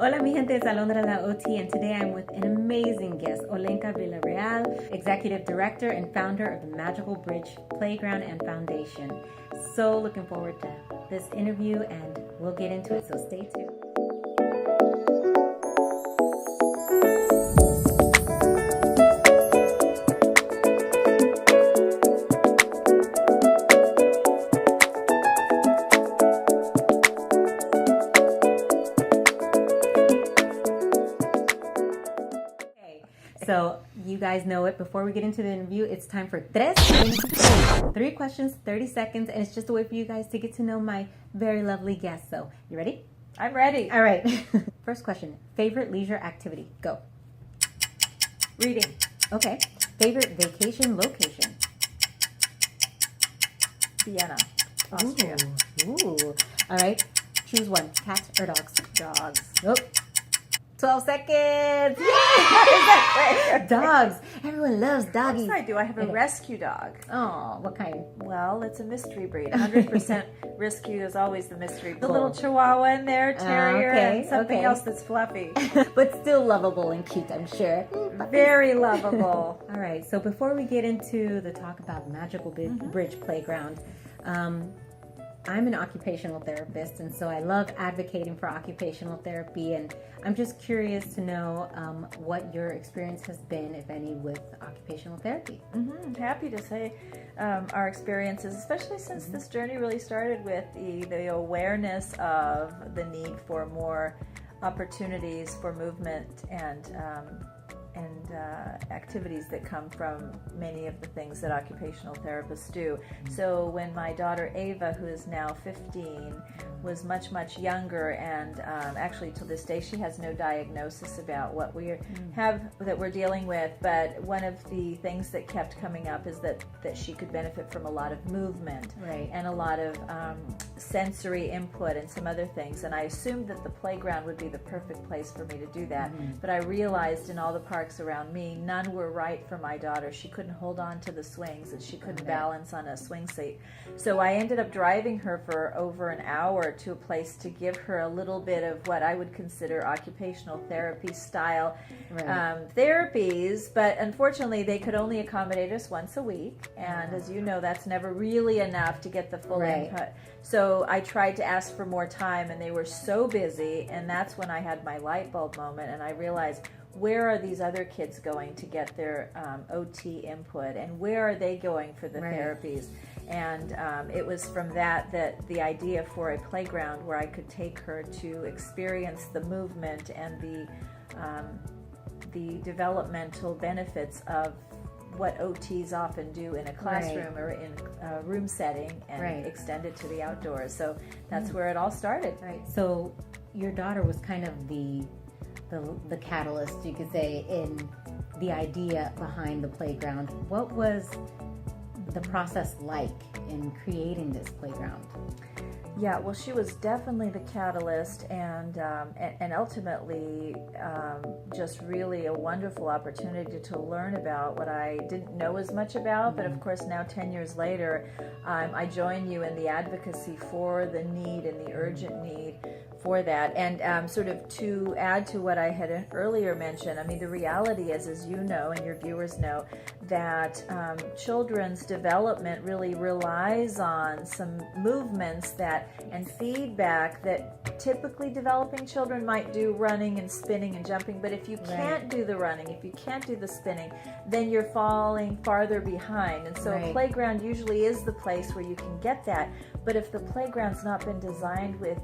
Hola mi gente, es Alondra La OT, and today I'm with an amazing guest, Olenka Villarreal, Executive Director and founder of the Magical Bridge Playground and Foundation. So looking forward to this interview, and we'll get into it, so stay tuned. So you guys know it. Before we get into the interview, it's time for three questions, 30 seconds, and it's just a way for you guys to get to know my very lovely guest. So you ready? I'm ready. All right. First question, favorite leisure activity? Go. Reading. Okay. Favorite vacation location? Vienna, Austria. Ooh. All right. Choose one, cats or dogs? Dogs. Nope. 12 seconds. Yay! Dogs. Everyone loves doggies. I do. I have a rescue dog. Oh, what kind? Well, it's a mystery breed. 100% rescue is always the mystery breed. The Cool. little Chihuahua in there, terrier, okay, and something okay. else that's fluffy. But still lovable and cute, I'm sure. Very lovable. All right, so before we get into the talk about Magical Bridge Playground, I'm an occupational therapist, and so I love advocating for occupational therapy, and I'm just curious to know what your experience has been, if any, with occupational therapy. Happy to say our experiences, especially since this journey really started with the awareness of the need for more opportunities for movement and activities that come from many of the things that occupational therapists do. So when my daughter Ava, who is now 15, was much younger, and actually to this day she has no diagnosis about what we that we're dealing with, but one of the things that kept coming up is that she could benefit from a lot of movement, Right. and a lot of sensory input and some other things, and I assumed that the playground would be the perfect place for me to do that, but I realized in all the parks around me, none were right for my daughter. She couldn't hold on to the swings, and she couldn't balance on a swing seat. So I ended up driving her for over an hour to a place to give her a little bit of what I would consider occupational therapy style therapies, but unfortunately they could only accommodate us once a week, and as you know, that's never really enough to get the full input. So I tried to ask for more time, and they were so busy, and that's when I had my light bulb moment, and I realized, where are these other kids going to get their OT input, and where are they going for the therapies? And it was from that the idea for a playground where I could take her to experience the movement and the developmental benefits of what OTs often do in a classroom or in a room setting, and extend it to the outdoors. So that's where it all started. Right. So your daughter was kind of the catalyst, you could say, in the idea behind the playground. What was the process like in creating this playground? Yeah, well, she was definitely the catalyst, and ultimately just really a wonderful opportunity to learn about what I didn't know as much about. But of course, now 10 years later, I join you in the advocacy for the need and the urgent need for that. And sort of to add to what I had earlier mentioned, I mean, the reality is, as you know and your viewers know, that children's development really relies on some movements and feedback that typically developing children might do, running and spinning and jumping. But if you can't do the running, if you can't do the spinning, then you're falling farther behind. And so a playground usually is the place where you can get that. But if the playground's not been designed with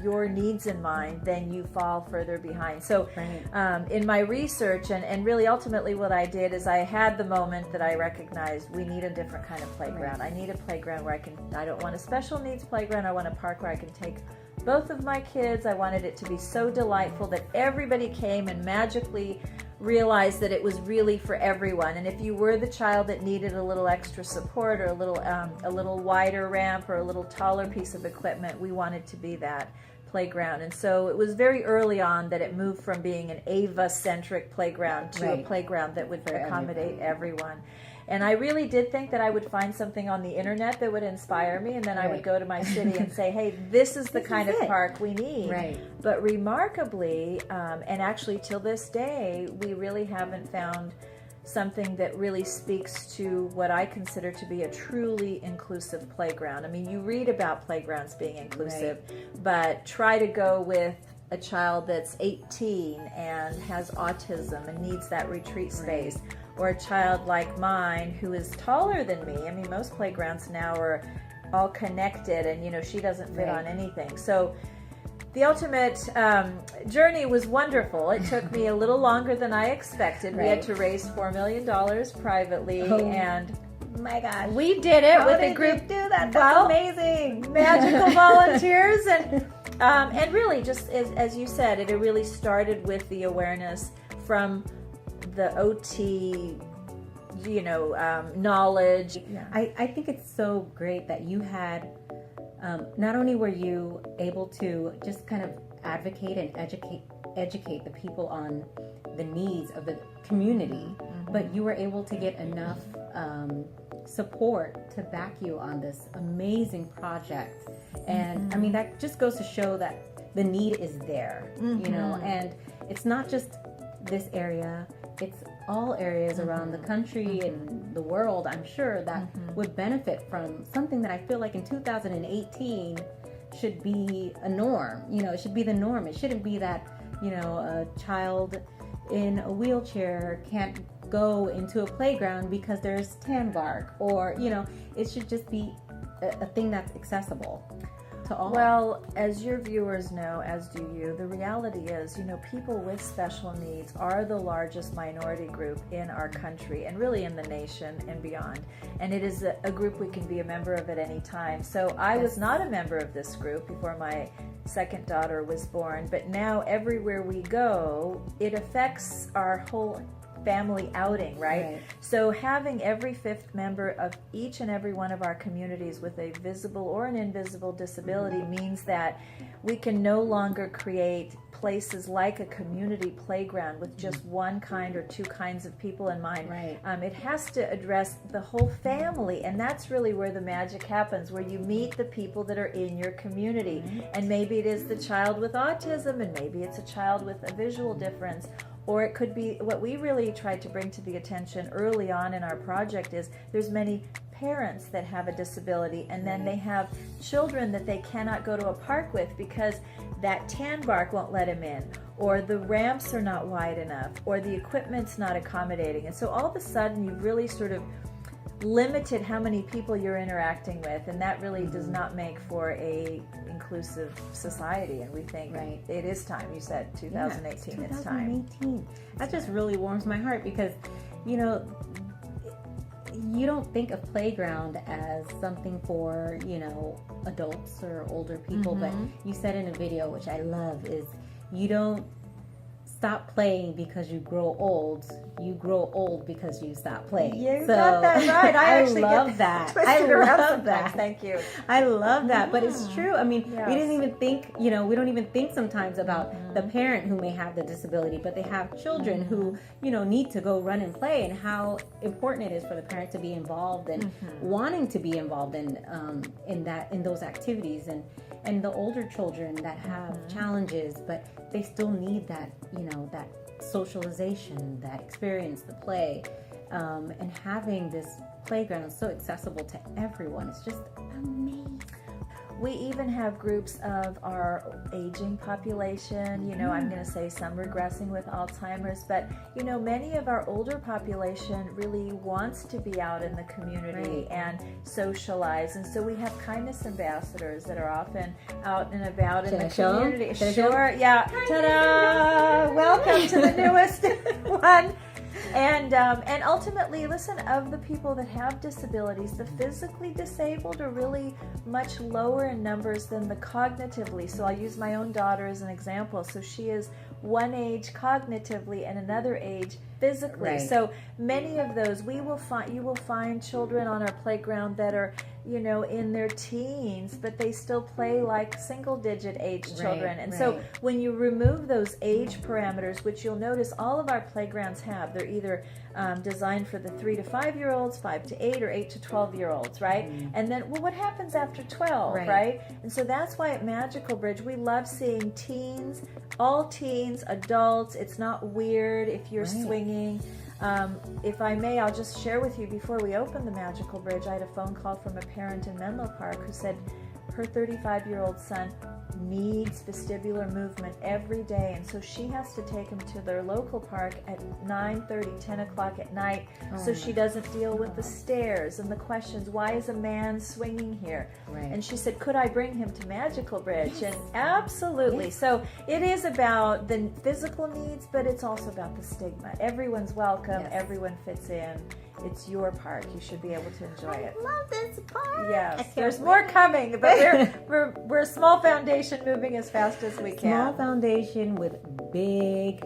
your needs in mind, then you fall further behind. So in my research, and really ultimately what I did is I had the moment that I recognized we need a different kind of playground. I need a playground where I don't want a special needs playground. I want a park where I can take both of my kids. I wanted it to be so delightful that everybody came and magically realized that it was really for everyone. And if you were the child that needed a little extra support, or a little wider ramp, or a little taller piece of equipment, we wanted to be that playground. And so it was very early on that it moved from being an Ava-centric playground to a playground that would accommodate everyone. And I really did think that I would find something on the internet that would inspire me, and then I would go to my city and say, hey, this is the kind of park we need. Right. But remarkably, and actually till this day, we really haven't found something that really speaks to what I consider to be a truly inclusive playground. I mean, you read about playgrounds being inclusive, but try to go with a child that's 18 and has autism and needs that retreat space, or a child like mine who is taller than me. I mean, most playgrounds now are all connected, and, you know, she doesn't fit on anything. So the ultimate journey was wonderful. It took me a little longer than I expected. We had to raise $4 million privately, and my gosh, we did it with a group. Do that? That's amazing. Magical volunteers, and really, just as you said, it really started with the awareness from the OT, knowledge. Yeah. I think it's so great that you had. Not only were you able to just kind of advocate and educate the people on the needs of the community, but you were able to get enough support to back you on this amazing project. And I mean, that just goes to show that the need is there, and it's not just this area, it's all areas around the country and the world, I'm sure, that would benefit from something that I feel like in 2018 should be a norm. It should be the norm. It shouldn't be that, a child in a wheelchair can't go into a playground because there's tan bark, or, it should just be a thing that's accessible to all. Well, as your viewers know, as do you, the reality is, people with special needs are the largest minority group in our country, and really in the nation and beyond. And it is a group we can be a member of at any time. So I was not a member of this group before my second daughter was born, but now everywhere we go, it affects our whole family outing, right? So having every fifth member of each and every one of our communities with a visible or an invisible disability means that we can no longer create places like a community playground with just one kind or two kinds of people in mind. It has to address the whole family, and that's really where the magic happens, where you meet the people that are in your community. And maybe it is the child with autism, and maybe it's a child with a visual difference. Or it could be, what we really tried to bring to the attention early on in our project is there's many parents that have a disability, and then they have children that they cannot go to a park with because that tan bark won't let them in, or the ramps are not wide enough, or the equipment's not accommodating. And so all of a sudden you've really sort of limited how many people you're interacting with, and that really does not make for a inclusive society. And we think it is time. You said 2018, it's time. 2018. That just really warms my heart, because you don't think of playground as something for adults or older people, but you said in a video, which I love, is you don't stop playing because you grow old. You grow old because you stop playing. You got that right. I actually love that. I love that. Thank you. I love that. But it's true. I mean, we didn't even think, we don't even think sometimes about the parent who may have the disability, but they have children who, need to go run and play, and how important it is for the parent to be involved and wanting to be involved in those activities, and the older children that have challenges, but they still need that, that socialization, that experience, the play, and having this playground so accessible to everyone. It's just amazing. We even have groups of our aging population, I'm going to say some regressing with Alzheimer's, but, many of our older population really wants to be out in the community and socialize. And so we have kindness ambassadors that are often out and about in the community. Sure, yeah. Ta-da! Welcome to the newest one. And ultimately, listen, of the people that have disabilities, the physically disabled are really much lower in numbers than the cognitively. So I'll use my own daughter as an example. So she is one age cognitively and another age physically. Right. So many of those you will find children on our playground that are, you know, in their teens, but they still play like single-digit age children. And so when you remove those age parameters, which you'll notice all of our playgrounds have, they're either designed for the 3 to 5 year olds, 5 to 8, or 8 to 12 year olds, right? And then, well, what happens after 12, right? And so that's why at Magical Bridge we love seeing teens, all teens, adults. It's not weird if you're swinging. If I may, I'll just share with you, before we opened the Magical Bridge, I had a phone call from a parent in Menlo Park who said her 35-year-old son needs vestibular movement every day, and so she has to take him to their local park at 9:30, 10 o'clock at night, so she doesn't deal with the stairs and the questions, why is a man swinging here? And she said, could I bring him to Magical Bridge? And absolutely. So it is about the physical needs, but it's also about the stigma. Everyone's welcome, everyone fits in. It's your park. You should be able to enjoy it. I love this park. Yes, there's more coming, but we're a small foundation moving as fast as we can. Small foundation with big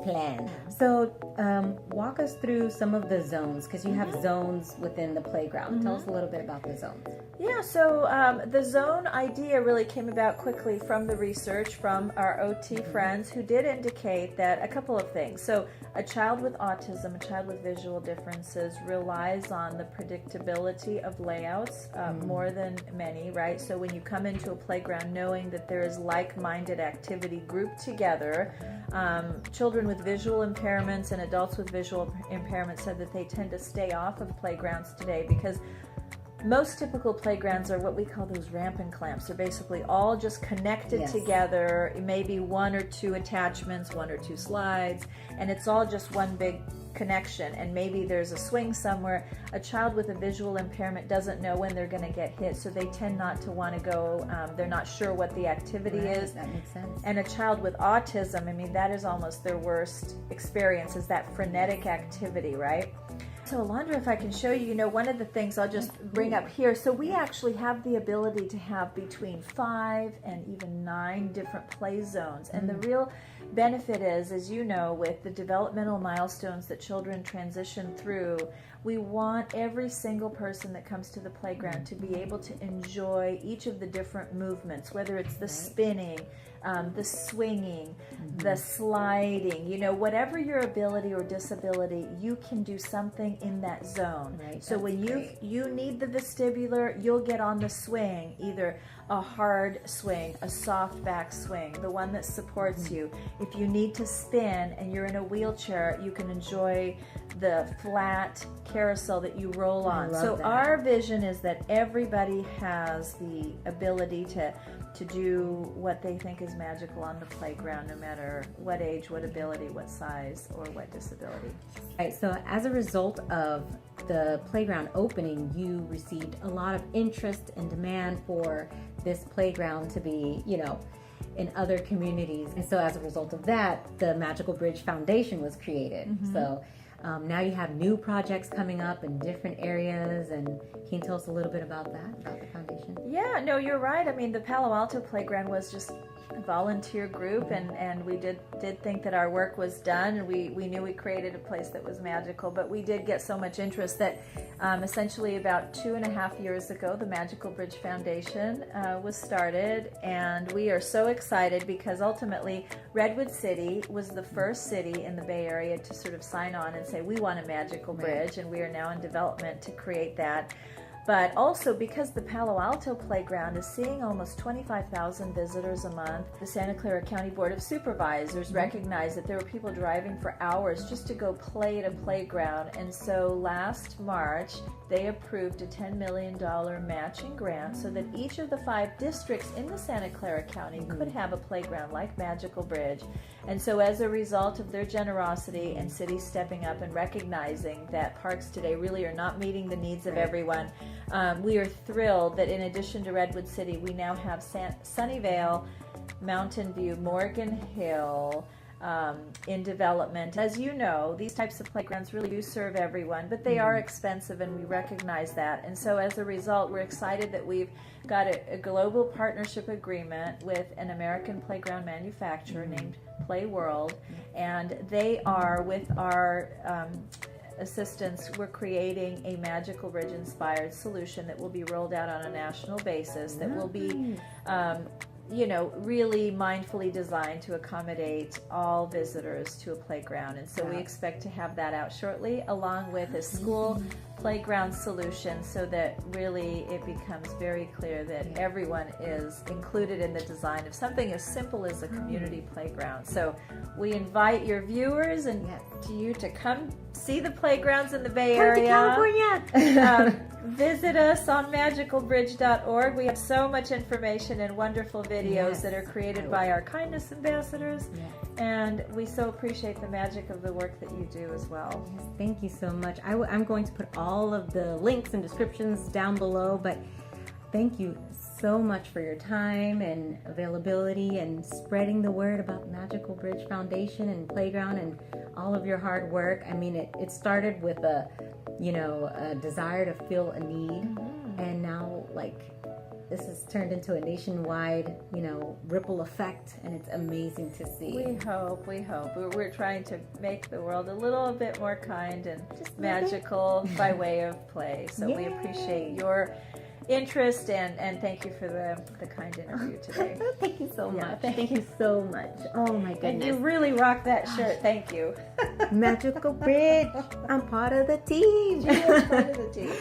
plans. So walk us through some of the zones, because you have zones within the playground. Tell us a little bit about the zones. Yeah, so the zone idea really came about quickly from the research from our OT friends, who did indicate that a couple of things. So a child with autism, a child with visual differences, relies on the predictability of layouts more than many, right? So when you come into a playground knowing that there is like-minded activity grouped together, children with visual impairments and adults with visual impairments said that they tend to stay off of playgrounds today because most typical playgrounds are what we call those ramp and clamps. They're basically all just connected together, maybe 1 or 2 attachments, 1 or 2 slides, and it's all just one big connection, and maybe there's a swing somewhere. A child with a visual impairment doesn't know when they're going to get hit, so they tend not to want to go. They're not sure what the activity is. That makes sense. And a child with autism, I mean, that is almost their worst experience, is that frenetic activity, right? So Alondra, if I can show you, one of the things I'll just bring up here. So we actually have the ability to have between 5 and even 9 different play zones. And the real benefit is, as you know, with the developmental milestones that children transition through, we want every single person that comes to the playground to be able to enjoy each of the different movements, whether it's the spinning, the swinging, the sliding, whatever your ability or disability, you can do something in that zone. So when you need the vestibular, you'll get on the swing, either a hard swing, a soft back swing, the one that supports you. If you need to spin and you're in a wheelchair, you can enjoy the flat carousel that you roll on. So our vision is that everybody has the ability to do what they think is magical on the playground, no matter what age, what ability, what size, or what disability. Right, so as a result of the playground opening, you received a lot of interest and demand for this playground to be, in other communities. And so as a result of that, the Magical Bridge Foundation was created. So now you have new projects coming up in different areas, and can you tell us a little bit about that, about the foundation? Yeah, no, you're right. I mean, the Palo Alto playground was just a volunteer group, and we did think that our work was done, and we knew we created a place that was magical, but we did get so much interest that essentially about 2.5 years ago, the Magical Bridge Foundation was started, and we are so excited because ultimately Redwood City was the first city in the Bay Area to sort of sign on and say, we want a magical bridge, and we are now in development to create that. But also because the Palo Alto playground is seeing almost 25,000 visitors a month, the Santa Clara County Board of Supervisors recognized that there were people driving for hours just to go play at a playground. And so last March, they approved a $10 million matching grant so that each of the 5 districts in the Santa Clara County could have a playground like Magical Bridge. And so as a result of their generosity and cities stepping up and recognizing that parks today really are not meeting the needs of everyone, we are thrilled that in addition to Redwood City, we now have Sunnyvale, Mountain View, Morgan Hill, in development. As you know, these types of playgrounds really do serve everyone, but they are expensive, and we recognize that. And so as a result, we're excited that we've got a global partnership agreement with an American playground manufacturer named Play World, and they are, with our assistance, we're creating a Magical Bridge inspired solution that will be rolled out on a national basis, that will be really mindfully designed to accommodate all visitors to a playground. And so we expect to have that out shortly, along with a school playground solution, so that really it becomes very clear that everyone is included in the design of something as simple as a community playground. So we invite your viewers and to you to come see the playgrounds in the Bay Area. Come to California. Visit us on magicalbridge.org. We have so much information and wonderful videos that are created by our kindness ambassadors. And we so appreciate the magic of the work that you do as well. Yes, thank you so much. I'm going to put all of the links and descriptions down below, but thank you so much for your time and availability and spreading the word about Magical Bridge Foundation and Playground and all of your hard work. I mean, it started with a desire to fill a need, and now this has turned into a nationwide, ripple effect, and it's amazing to see. We hope. We're trying to make the world a little bit more kind and just magical by way of play. So we appreciate your interest, and thank you for the kind interview today. Thank you so much. Thank you so much. Oh my goodness. And you really rock that shirt. Thank you. Magical Bridge. I'm part of the team. She is part of the team.